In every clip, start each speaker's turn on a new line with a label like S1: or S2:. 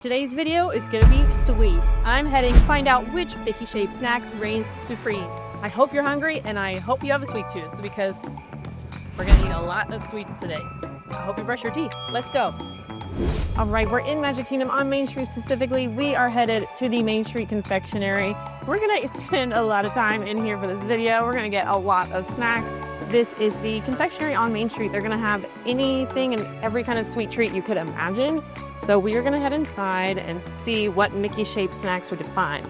S1: Today's video is gonna be sweet. I'm heading to find out which Mickey-shaped snack reigns supreme. I hope you're hungry and I hope you have a sweet tooth because we're gonna eat a lot of sweets today. I hope you brush your teeth. Let's go. All right, we're in Magic Kingdom on Main Street specifically. We are headed to the Main Street Confectionery. We're gonna spend a lot of time in here for this video. We're gonna get a lot of snacks. This is the confectionery on Main Street. They're gonna have anything and every kind of sweet treat you could imagine. So we are gonna head inside and see what Mickey-shaped snacks we could find.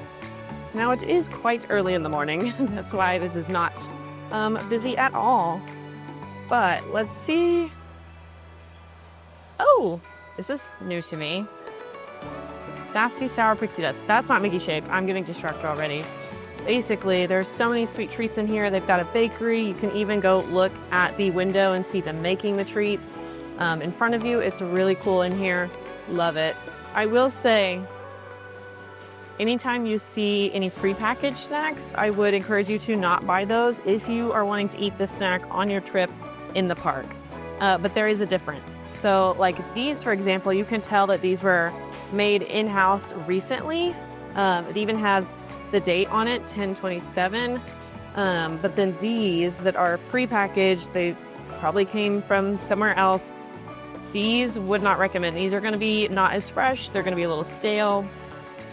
S1: Now it is quite early in the morning. That's why this is not busy at all. But let's see. Oh, this is new to me. Sassy Sour Pixie Dust. That's not Mickey-shaped. I'm getting distracted already. Basically, there's so many sweet treats in here. They've got a bakery. You can even go look at the window and see them making the treats in front of you. It's really cool in here. Love it. I will say, anytime you see any prepackaged snacks, I would encourage you to not buy those if you are wanting to eat this snack on your trip in the park. But there is a difference. So like these, for example, you can tell that these were made in-house recently. It even has the date on it, 10/27. But then these that are prepackaged, they probably came from somewhere else. These would not recommend. These are gonna be not as fresh. They're gonna be a little stale,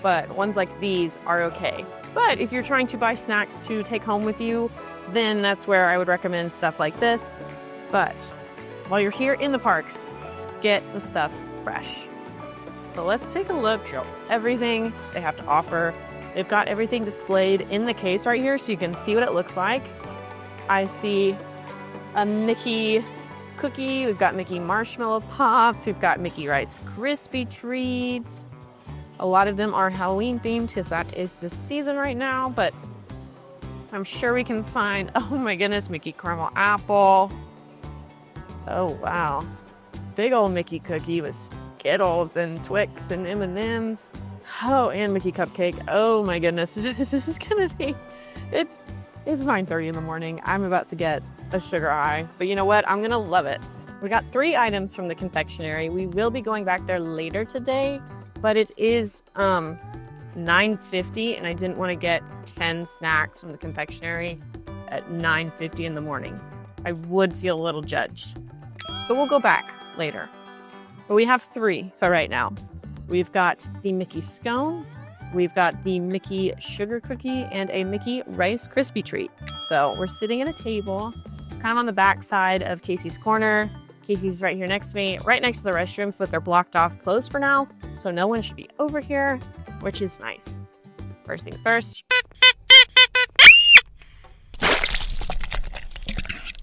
S1: but ones like these are okay. But if you're trying to buy snacks to take home with you, then that's where I would recommend stuff like this. But while you're here in the parks, get the stuff fresh. So let's take a look at everything they have to offer. They've got everything displayed in the case right here so you can see what it looks like. I see a Mickey cookie. We've got Mickey marshmallow pops. We've got Mickey Rice Krispie treats. A lot of them are Halloween themed because that is the season right now, but I'm sure we can find, oh my goodness, Mickey caramel apple. Oh wow. Big old Mickey cookie with Skittles and Twix and M&Ms. Oh, and Mickey cupcake. Oh my goodness, this is gonna be, it's 9:30 in the morning. I'm about to get a sugar high, but you know what? I'm gonna love it. We got 3 items from the confectionery. We will be going back there later today, but it is 9:50 and I didn't want to get 10 snacks from the confectionery at 9:50 in the morning. I would feel a little judged. So we'll go back later. But we have 3 for right now. We've got the Mickey scone, we've got the Mickey sugar cookie, and a Mickey Rice Krispie treat. So we're sitting at a table, kind of on the back side of Casey's corner. Casey's right here next to me, right next to the restrooms, but they're blocked off closed for now. So no one should be over here, which is nice. First things first.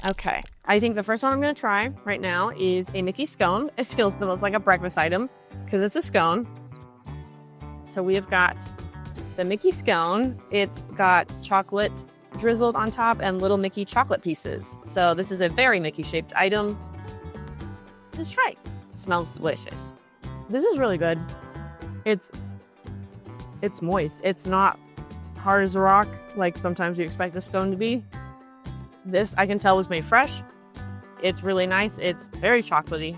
S1: Okay, I think the first one I'm gonna try right now is a Mickey scone. It feels the most like a breakfast item because it's a scone. So we have got the Mickey scone. It's got chocolate drizzled on top and little Mickey chocolate pieces. So this is a very Mickey-shaped item. Let's try it. It smells delicious. This is really good. It's moist. It's not hard as a rock like sometimes you expect the scone to be. This, I can tell, was made fresh. It's really nice. It's very chocolatey.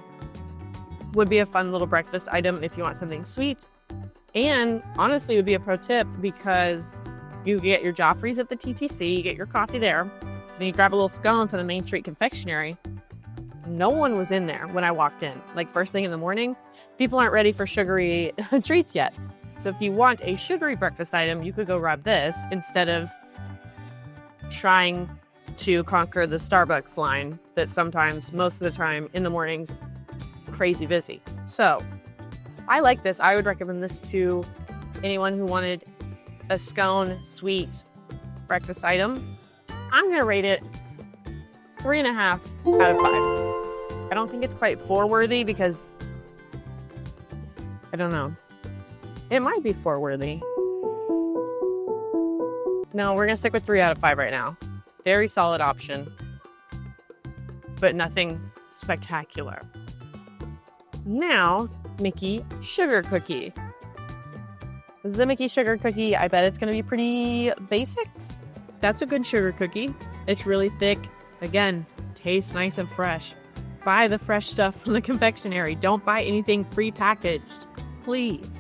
S1: Would be a fun little breakfast item if you want something sweet. And honestly, it would be a pro tip because you get your Joffrey's at the TTC, you get your coffee there, then you grab a little scone from the Main Street Confectionery. No one was in there when I walked in. Like first thing in the morning, people aren't ready for sugary treats yet. So if you want a sugary breakfast item, you could go grab this instead of trying to conquer the Starbucks line that sometimes, most of the time in the mornings, crazy busy. So I like this. I would recommend this to anyone who wanted a scone sweet breakfast item. I'm gonna rate it 3.5 out of 5. I don't think it's quite 4 worthy because I don't know. It might be 4 worthy. No, we're gonna stick with 3 out of 5 right now. Very solid option, but nothing spectacular. Now, Mickey sugar cookie. This is a Mickey sugar cookie. I bet it's gonna be pretty basic. That's a good sugar cookie. It's really thick. Again, tastes nice and fresh. Buy the fresh stuff from the confectionery. Don't buy anything pre-packaged, please.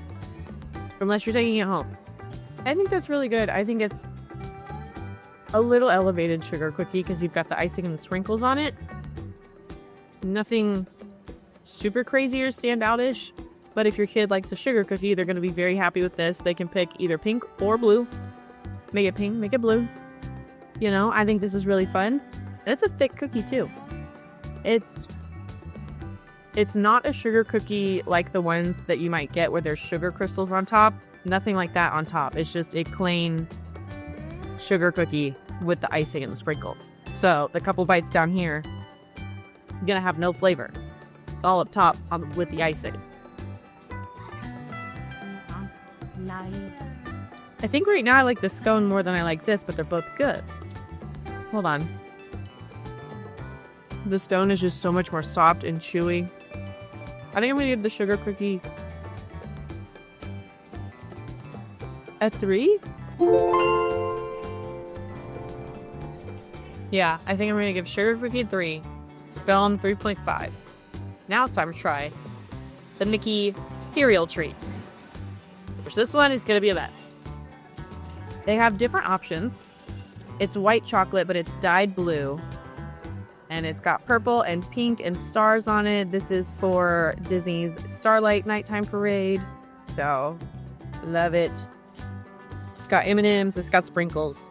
S1: unless you're taking it home. I think that's really good. I think it's a little elevated sugar cookie because you've got the icing and the sprinkles on it. Nothing super crazy or standout-ish, but if your kid likes a sugar cookie, they're going to be very happy with this. They can pick either pink or blue. Make it pink, make it blue. You know, I think this is really fun. And it's a thick cookie too. It's not a sugar cookie like the ones that you might get where there's sugar crystals on top. Nothing like that on top. It's just a plain sugar cookie with the icing and the sprinkles. So the couple bites down here, you're gonna have no flavor. It's all up top with the icing. I think right now I like the scone more than I like this, but they're both good. Hold on. The stone is just so much more soft and chewy. I think I'm gonna give the sugar cookie a 3. Yeah, I think I'm gonna give sugar cookie a 3. Scone 3.5. Now it's time to try the Mickey cereal treat, which this one is gonna be a mess. They have different options. It's white chocolate, but it's dyed blue. And it's got purple and pink and stars on it. This is for Disney's Starlight Nighttime Parade. So, love it. It's got M&Ms, it's got sprinkles.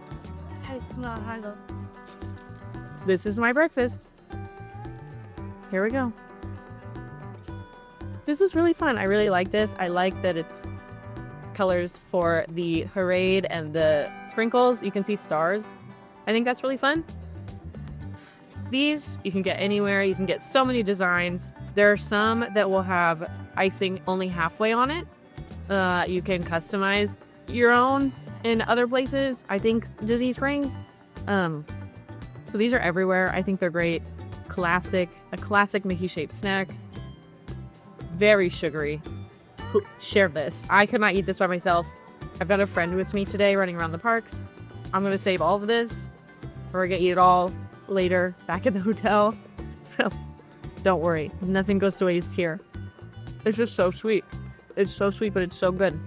S1: This is my breakfast. Here we go. This is really fun. I really like this. I like that it's colors for the parade and the sprinkles. You can see stars. I think that's really fun. These you can get anywhere. You can get so many designs. There are some that will have icing only halfway on it. You can customize your own in other places. I think Disney Springs. So these are everywhere. I think they're great. A classic Mickey shaped snack. Very sugary. Share this. I could not eat this by myself. I've got a friend with me today running around the parks. I'm gonna save all of this. We're gonna eat it all later back at the hotel. So don't worry, nothing goes to waste here. It's just so sweet. It's so sweet, but it's so good.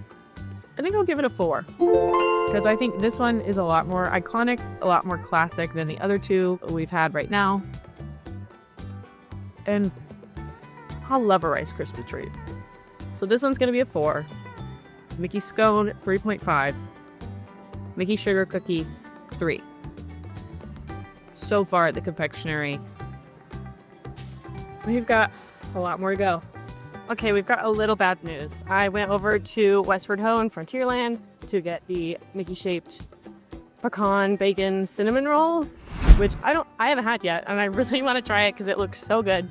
S1: I think I'll give it a 4 because I think this one is a lot more iconic, a lot more classic than the other two we've had right now. And I love a Rice Krispie treat. So this one's gonna be a 4. Mickey scone 3.5. Mickey sugar cookie 3. So far at the confectionery, we've got a lot more to go. Okay, we've got a little bad news. I went over to Westward Ho in Frontierland to get the Mickey shaped pecan bacon cinnamon roll, which I haven't had yet, and I really want to try it because it looks so good.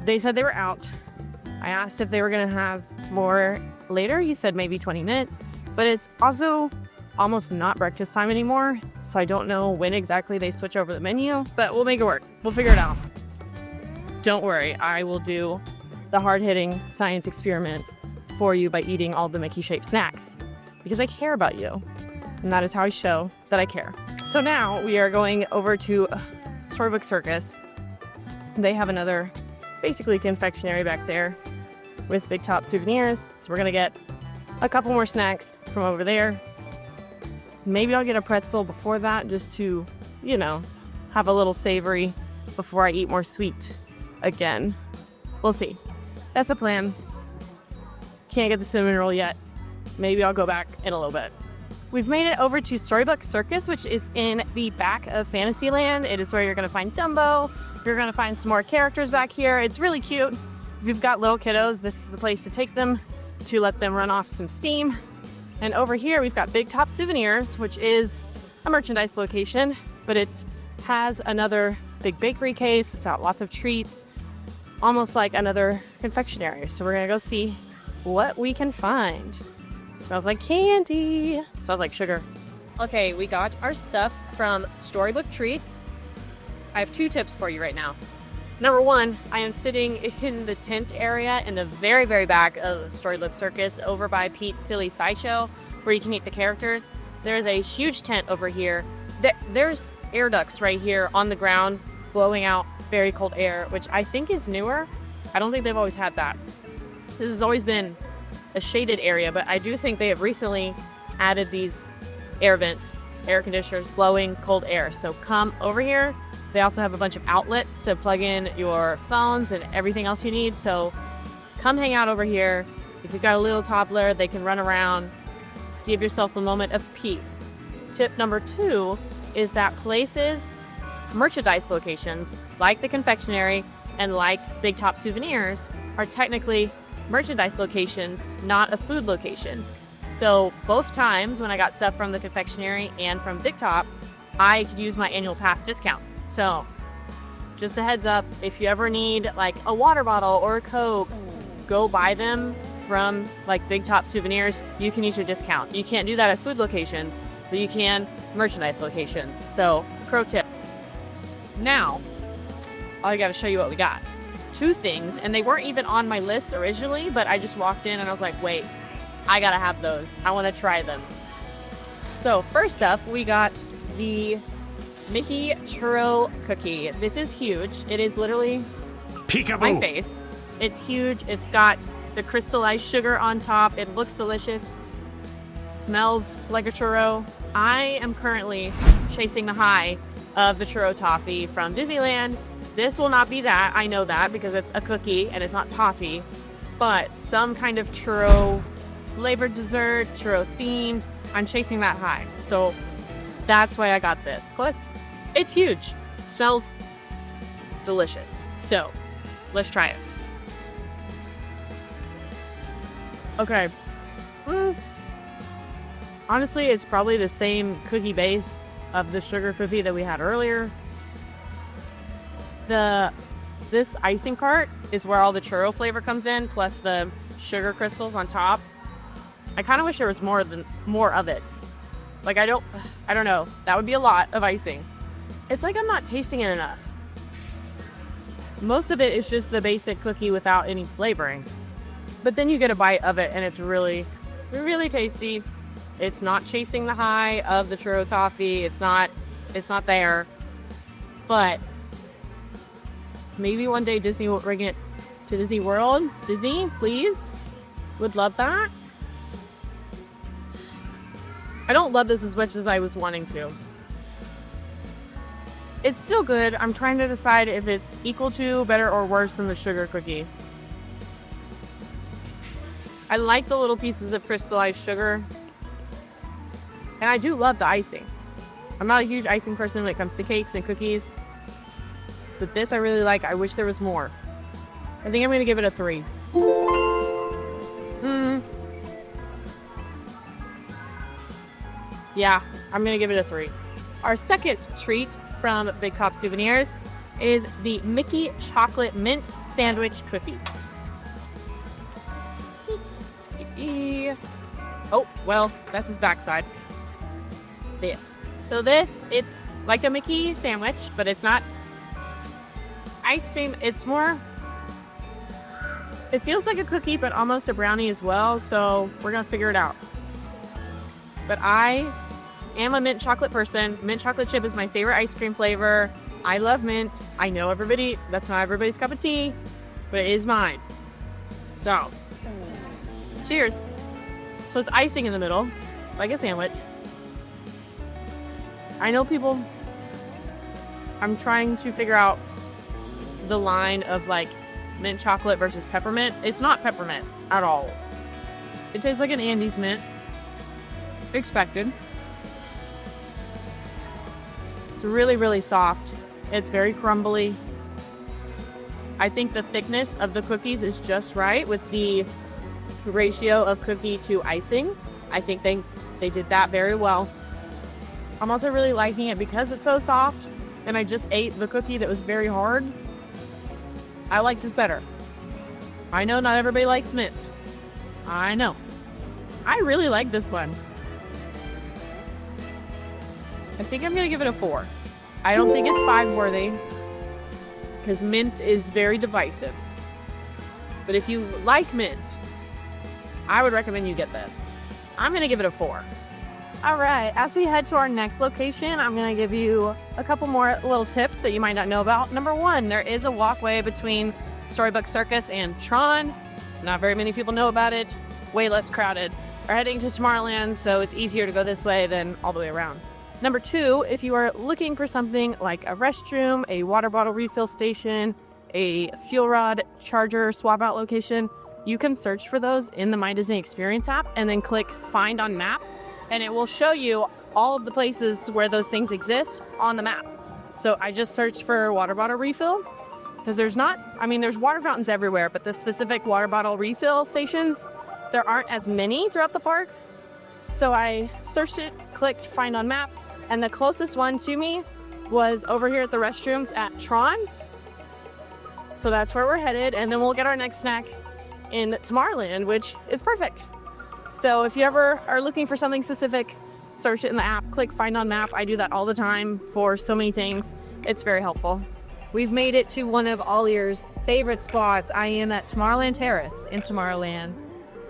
S1: They said they were out. I asked if they were gonna have more later. He said maybe 20 minutes, but it's also almost not breakfast time anymore, so I don't know when exactly they switch over the menu, but we'll make it work. We'll figure it out. Don't worry, I will do the hard-hitting science experiment for you by eating all the Mickey-shaped snacks, because I care about you, and that is how I show that I care. So now we are going over to Storybook Circus. They have another, basically confectionery back there with Big Top souvenirs, so we're gonna get a couple more snacks from over there. Maybe I'll get a pretzel before that just to, you know, have a little savory before I eat more sweet again. We'll see. That's the plan. Can't get the cinnamon roll yet. Maybe I'll go back in a little bit. We've made it over to Storybook Circus, which is in the back of Fantasyland. It is where you're gonna find Dumbo. You're gonna find some more characters back here. It's really cute. If you've got little kiddos, this is the place to take them to let them run off some steam. And over here, we've got Big Top Souvenirs, which is a merchandise location, but it has another big bakery case. It's got lots of treats, almost like another confectionery. So we're gonna go see what we can find. It smells like candy. It smells like sugar. Okay, we got our stuff from Storybook Treats. I have 2 tips for you right now. Number 1, I am sitting in the tent area in the very, very back of Storybook Circus over by Pete's Silly Sideshow, where you can meet the characters. There's a huge tent over here. There's air ducts right here on the ground blowing out very cold air, which I think is newer. I don't think they've always had that. This has always been a shaded area, but I do think they have recently added these air vents, air conditioners blowing cold air. So come over here. They also have a bunch of outlets to plug in your phones and everything else you need. So come hang out over here. If you've got a little toddler, they can run around. Give yourself a moment of peace. Tip number 2 is that places, merchandise locations like the confectionery and like Big Top Souvenirs are technically merchandise locations, not a food location. So both times when I got stuff from the confectionery and from Big Top, I could use my annual pass discount. So just a heads up, if you ever need like a water bottle or a Coke, go buy them from like Big Top Souvenirs. You can use your discount. You can't do that at food locations, but you can merchandise locations. So pro tip. Now, I gotta show you what we got. 2 things, and they weren't even on my list originally, but I just walked in and I was like, wait, I gotta have those. I wanna try them. So first up, we got the Mickey Churro Cookie. This is huge. It is literally
S2: Peekaboo.
S1: my face. It's huge. It's got the crystallized sugar on top. It looks delicious. Smells like a churro. I am currently chasing the high of the churro toffee from Disneyland. This will not be that. I know that because it's a cookie and it's not toffee, but some kind of churro flavored dessert, churro themed. I'm chasing that high. So that's why I got this. Plus, it's huge. Smells delicious. So let's try it. Okay. Honestly, it's probably the same cookie base of the sugar cookie that we had earlier. This icing cart is where all the churro flavor comes in, plus the sugar crystals on top. I kind of wish there was more of it. Like I don't know. That would be a lot of icing. It's like I'm not tasting it enough. Most of it is just the basic cookie without any flavoring. But then you get a bite of it and it's really, really tasty. It's not chasing the high of the churro toffee. It's not there. But maybe one day Disney will bring it to Disney World. Disney, please. Would love that. I don't love this as much as I was wanting to. It's still good. I'm trying to decide if it's equal to, better, or worse than the sugar cookie. I like the little pieces of crystallized sugar. And I do love the icing. I'm not a huge icing person when it comes to cakes and cookies. But this I really like. I wish there was more. I think I'm going to give it a 3. Yeah, I'm going to give it a 3. Our second treat from Big Top Souvenirs is the Mickey Chocolate Mint Sandwich Cookie. Oh, well, that's his backside. So this, it's like a Mickey sandwich, but it's not ice cream. It's more, it feels like a cookie, but almost a brownie as well. So we're going to figure it out. But I am a mint chocolate person. Mint chocolate chip is my favorite ice cream flavor. I love mint. I know that's not everybody's cup of tea, but it is mine. So, cheers. So it's icing in the middle, like a sandwich. I know people, I'm trying to figure out the line of like mint chocolate versus peppermint. It's not peppermint at all. It tastes like an Andes mint. Expected. It's really, really soft. It's very crumbly. I think the thickness of the cookies is just right with the ratio of cookie to icing. I think they did that very well. I'm also really liking it because it's so soft and I just ate the cookie that was very hard. I like this better. I know not everybody likes mint. I know. I really like this one. I think I'm going to give it a 4. I don't think it's 5 worthy because mint is very divisive. But if you like mint, I would recommend you get this. I'm going to give it a 4. All right, as we head to our next location, I'm going to give you a couple more little tips that you might not know about. Number 1, there is a walkway between Storybook Circus and Tron. Not very many people know about it. way less crowded, are heading to Tomorrowland, so it's easier to go this way than all the way around. Number 2, if you are looking for something like a restroom, a water bottle refill station, a fuel rod charger swap out location, you can search for those in the My Disney Experience app and then click Find on Map, and it will show you all of the places where those things exist on the map. So I just searched for water bottle refill because there's water fountains everywhere, but the specific water bottle refill stations, there aren't as many throughout the park. So I searched it, clicked Find on Map, and the closest one to me was over here at the restrooms at Tron. So that's where we're headed, and then we'll get our next snack in Tomorrowland, which is perfect. So if you ever are looking for something specific, search it in the app, click Find on Map. I do that all the time for so many things. It's very helpful. We've made it to one of AllEars' favorite spots. I am at Tomorrowland Terrace in Tomorrowland.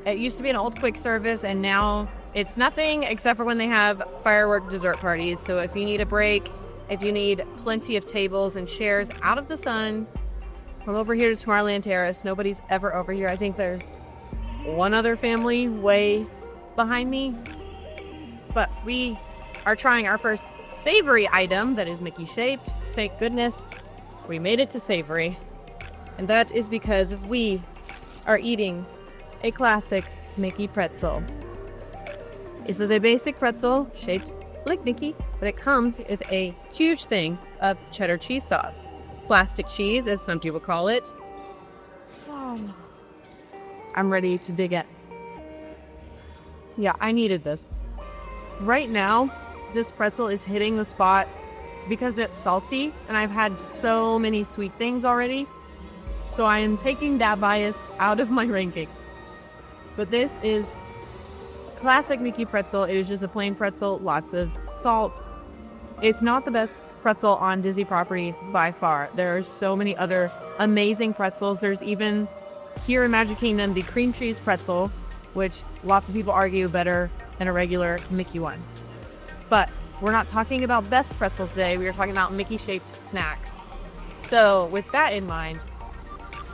S1: It used to be an old quick service, and now it's nothing except for when they have firework dessert parties. So if you need a break, if you need plenty of tables and chairs out of the sun, come over here to Tomorrowland Terrace. Nobody's ever over here. I think there's one other family way behind me. But we are trying our first savory item that is Mickey shaped. Thank goodness we made it to savory. And that is because we are eating a classic Mickey pretzel. This is a basic pretzel shaped like Mickey, but it comes with a huge thing of cheddar cheese sauce. Plastic cheese, as some people call it. I'm ready to dig in. Yeah, I needed this. Right now, this pretzel is hitting the spot because it's salty, and I've had so many sweet things already. So I am taking that bias out of my ranking. But this is classic Mickey pretzel. It is just a plain pretzel, lots of salt. It's not the best pretzel on Disney property by far. There are so many other amazing pretzels. There's even here in Magic Kingdom the cream cheese pretzel, which lots of people argue better than a regular Mickey one. But we're not talking about best pretzels today. We are talking about Mickey shaped snacks. So with that in mind,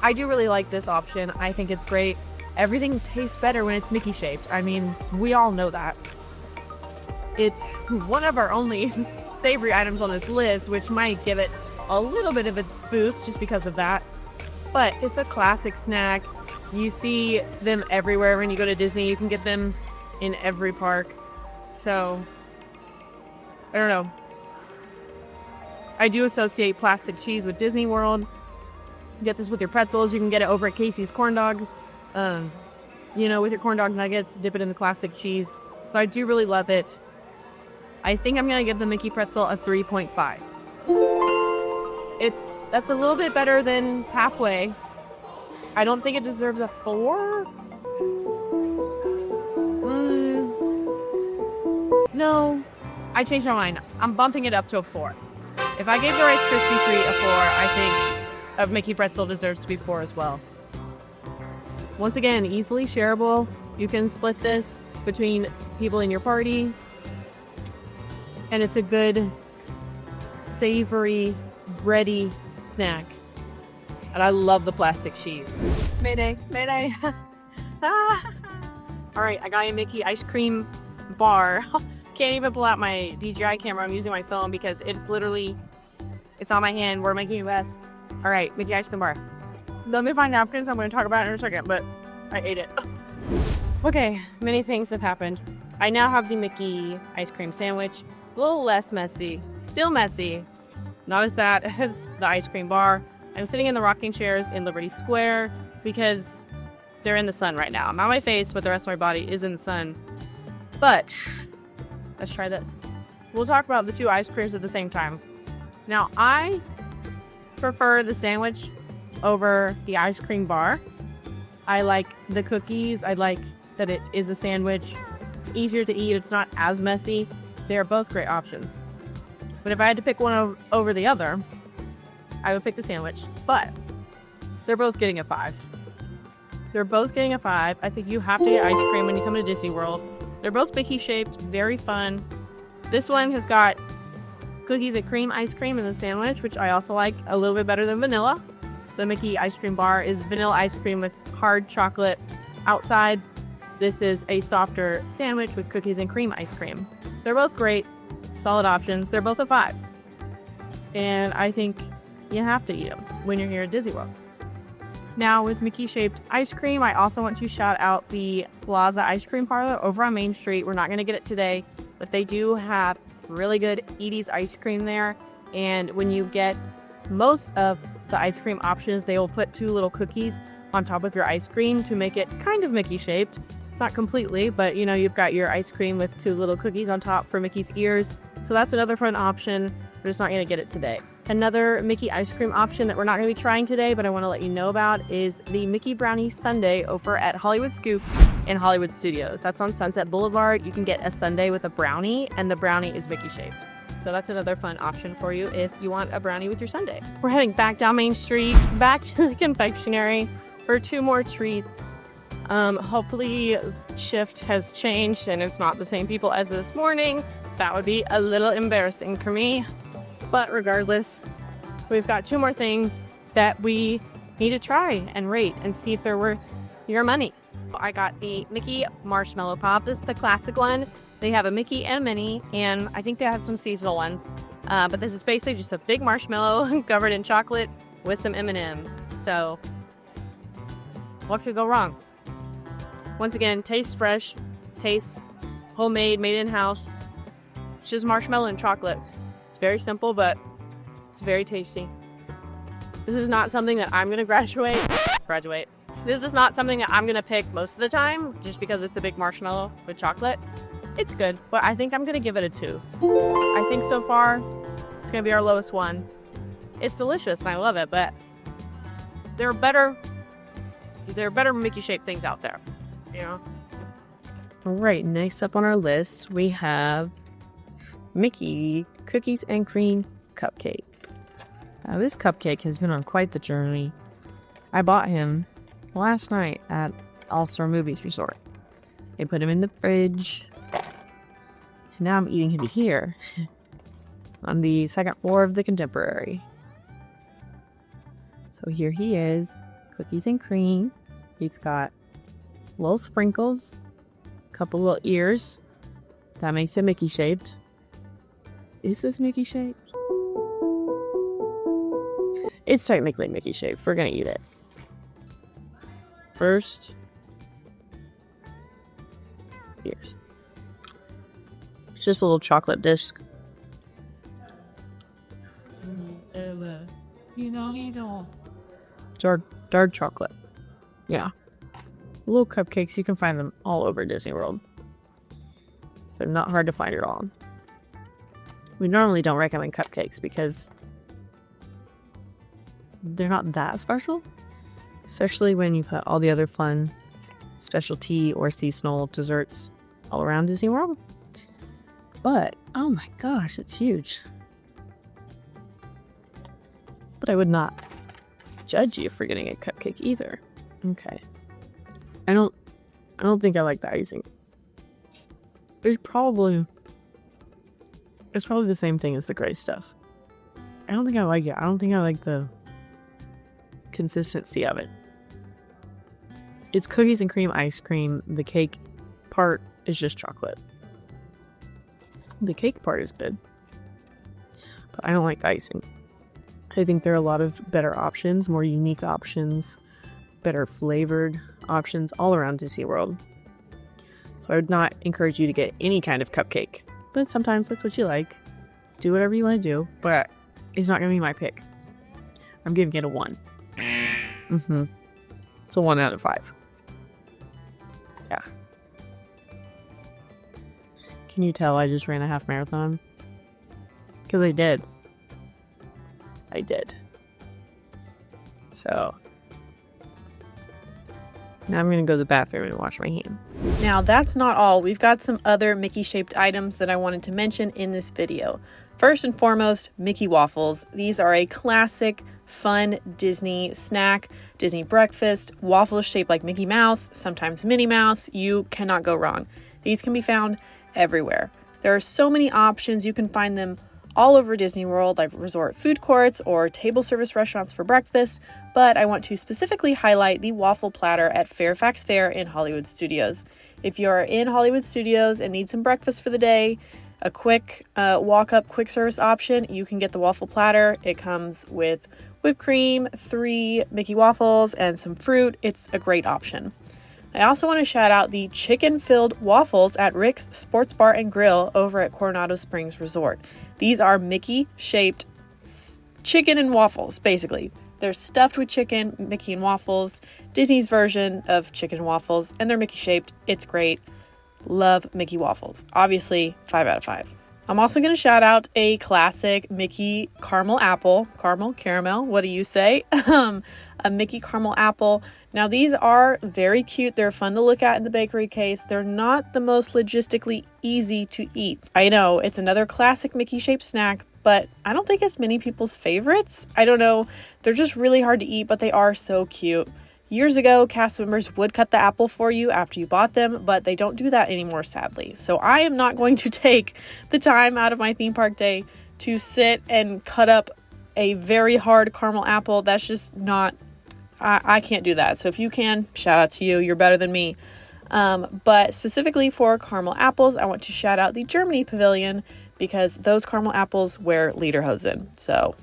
S1: I do really like this option. I think it's great. Everything tastes better when it's Mickey shaped. I mean, we all know that. It's one of our only savory items on this list, which might give it a little bit of a boost just because of that. But it's a classic snack. You see them everywhere when you go to Disney. You can get them in every park. So, I don't know. I do associate plastic cheese with Disney World. You get this with your pretzels. You can get it over at Casey's Corn Dog. With your corn dog nuggets, dip it in the classic cheese. So I do really love it. I think I'm going to give the Mickey pretzel a 3.5. That's a little bit better than halfway. I don't think it deserves a 4. No, I changed my mind. I'm bumping it up to a 4. If I gave the Rice Krispie treat a 4, I think a Mickey pretzel deserves to be 4 as well. Once again, easily shareable. You can split this between people in your party. And it's a good, savory, bready snack. And I love the plastic cheese. Mayday, mayday. All right, I got a Mickey ice cream bar. Can't even pull out my DJI camera. I'm using my phone because it's on my hand. We're making it best. All right, Mickey ice cream bar. Let me find napkins. I'm going to talk about it in a second, but I ate it. Okay, many things have happened. I now have the Mickey ice cream sandwich. A little less messy. Still messy. Not as bad as the ice cream bar. I'm sitting in the rocking chairs in Liberty Square because they're in the sun right now. Not my face, but the rest of my body is in the sun. But let's try this. We'll talk about the two ice creams at the same time. Now, I prefer the sandwich over the ice cream bar. I like the cookies. I like that it is a sandwich. It's easier to eat. It's not as messy. They're both great options. But if I had to pick one over the other, I would pick the sandwich. But they're both getting a 5. They're both getting a 5. I think you have to get ice cream when you come to Disney World. They're both Mickey shaped, very fun. This one has got cookies and cream ice cream in the sandwich, which I also like a little bit better than vanilla. The Mickey ice cream bar is vanilla ice cream with hard chocolate outside. This is a softer sandwich with cookies and cream ice cream. They're both great, solid options. They're both a 5. And I think you have to eat them when you're here at Disney World. Now with Mickey-shaped ice cream, I also want to shout out the Plaza Ice Cream Parlor over on Main Street. We're not going to get it today, but they do have really good Edie's ice cream there. And when you get most of the ice cream options, they will put 2 little cookies on top of your ice cream to make it kind of Mickey-shaped. It's not completely, but you know, you've got your ice cream with 2 little cookies on top for Mickey's ears. So that's another fun option. We're just not going to get it today. Another Mickey ice cream option that we're not going to be trying today, but I want to let you know about, is the Mickey Brownie Sundae over at Hollywood Scoops in Hollywood Studios. That's on Sunset Boulevard. You can get a sundae with a brownie, and the brownie is Mickey-shaped. So that's another fun option for you if you want a brownie with your sundae. We're heading back down Main Street, back to the confectionery for 2 more treats. Hopefully shift has changed and it's not the same people as this morning. That would be a little embarrassing for me. But regardless, we've got 2 more things that we need to try and rate and see if they're worth your money. I got the Mickey Marshmallow Pop. This is the classic one. They have a Mickey and a Minnie, and I think they have some seasonal ones. But this is basically just a big marshmallow covered in chocolate with some M&Ms. So what could go wrong? Once again, tastes fresh, tastes homemade, made in-house. It's just marshmallow and chocolate. It's very simple, but it's very tasty. This is not something that I'm gonna graduate. This is not something that I'm gonna pick most of the time, just because it's a big marshmallow with chocolate. It's good, but I think I'm gonna give it a 2. I think so far, it's gonna be our lowest one. It's delicious and I love it, but there are better Mickey-shaped things out there, you know? All right, next up on our list, we have Mickey Cookies and Cream Cupcake. Now, this cupcake has been on quite the journey. I bought him last night at All-Star Movies Resort. I put him in the fridge. And now I'm eating him here on the 2nd floor of the Contemporary. So here he is, cookies and cream. He's got little sprinkles, a couple little ears. That makes it Mickey-shaped. Is this Mickey-shaped? It's technically Mickey-shaped. We're gonna eat it. First, ears. It's just a little chocolate disc. Dark chocolate. Yeah. Little cupcakes. You can find them all over Disney World. They're not hard to find at all. We normally don't recommend cupcakes because they're not that special, especially when you put all the other fun specialty or seasonal desserts all around Disney World. But, oh my gosh, it's huge. But I would not judge you for getting a cupcake either. Okay. I don't think I like the icing. It's probably the same thing as the gray stuff. I don't think I like it. I don't think I like the consistency of it. It's cookies and cream ice cream. The cake part is just chocolate. The cake part is good, but I don't like the icing. I think there are a lot of better options, more unique options, better flavored options all around Disney World. So I would not encourage you to get any kind of cupcake, but sometimes that's what you like. Do whatever you want to do, but it's not going to be my pick. I'm giving it a 1. It's a 1 out of 5. Yeah. Can you tell I just ran a half marathon? Because I did. So now I'm going to go to the bathroom and wash my hands. Now that's not all. We've got some other Mickey-shaped items that I wanted to mention in this video. First and foremost, Mickey waffles. These are a classic, fun Disney snack, Disney breakfast, waffles shaped like Mickey Mouse, sometimes Minnie Mouse. You cannot go wrong. These can be found everywhere. There are so many options. You can find them all over Disney World, like resort food courts or table service restaurants for breakfast, but I want to specifically highlight the waffle platter at Fairfax Fair in Hollywood Studios. If you're in Hollywood Studios and need some breakfast for the day, a quick walk-up quick service option, you can get the waffle platter. It comes with whipped cream, 3 Mickey waffles, and some fruit. It's a great option. I also want to shout out the chicken-filled waffles at Rick's Sports Bar and Grill over at Coronado Springs Resort. These are Mickey-shaped chicken and waffles, basically. They're stuffed with chicken, Mickey and waffles, Disney's version of chicken and waffles, and they're Mickey-shaped. It's great. Love Mickey waffles. Obviously, 5 out of 5. I'm also going to shout out a classic Mickey caramel apple. Caramel, what do you say? A Mickey caramel apple. Now, these are very cute. They're fun to look at in the bakery case. They're not the most logistically easy to eat. I know, it's another classic Mickey-shaped snack, but I don't think it's many people's favorites. I don't know. They're just really hard to eat, but they are so cute. Years ago, cast members would cut the apple for you after you bought them, but they don't do that anymore, sadly. So I am not going to take the time out of my theme park day to sit and cut up a very hard caramel apple. That's just not, I can't do that. So if you can, shout out to you. You're better than me. But specifically for caramel apples, I want to shout out the Germany Pavilion because those caramel apples wear lederhosen. So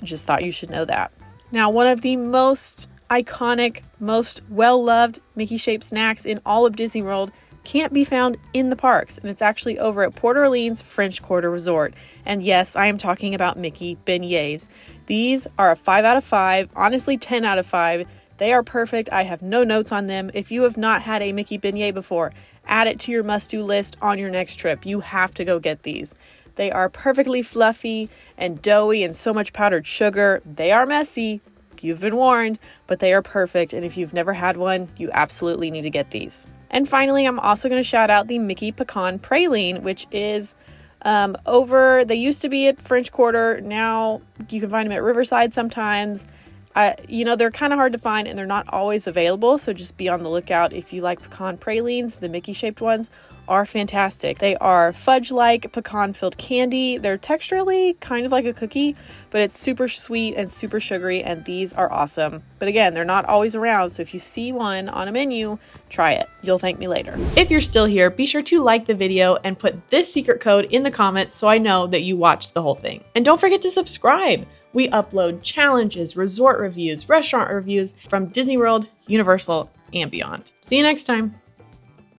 S1: I just thought you should know that. Now, one of the most iconic, most well-loved Mickey-shaped snacks in all of Disney World can't be found in the parks, and it's actually over at Port Orleans French Quarter Resort. And yes, I am talking about Mickey beignets. These are a 5 out of 5, honestly 10 out of 5. They are perfect. I have no notes on them. If you have not had a Mickey beignet before, add it to your must-do list on your next trip. You have to go get these. They are perfectly fluffy and doughy and so much powdered sugar. They are messy. You've been warned, but they are perfect. And if you've never had one, you absolutely need to get these. And finally, I'm also going to shout out the Mickey Pecan Praline, which is they used to be at French Quarter. Now you can find them at Riverside sometimes. They're kind of hard to find and they're not always available. So just be on the lookout. If you like pecan pralines, the Mickey shaped ones are fantastic. They are fudge-like pecan-filled candy. They're texturally kind of like a cookie, but it's super sweet and super sugary, and these are awesome. But again, they're not always around, so if you see one on a menu, try it. You'll thank me later. If you're still here, be sure to like the video and put this secret code in the comments so I know that you watched the whole thing. And don't forget to subscribe. We upload challenges, resort reviews, restaurant reviews from Disney World, Universal, and beyond. See you next time.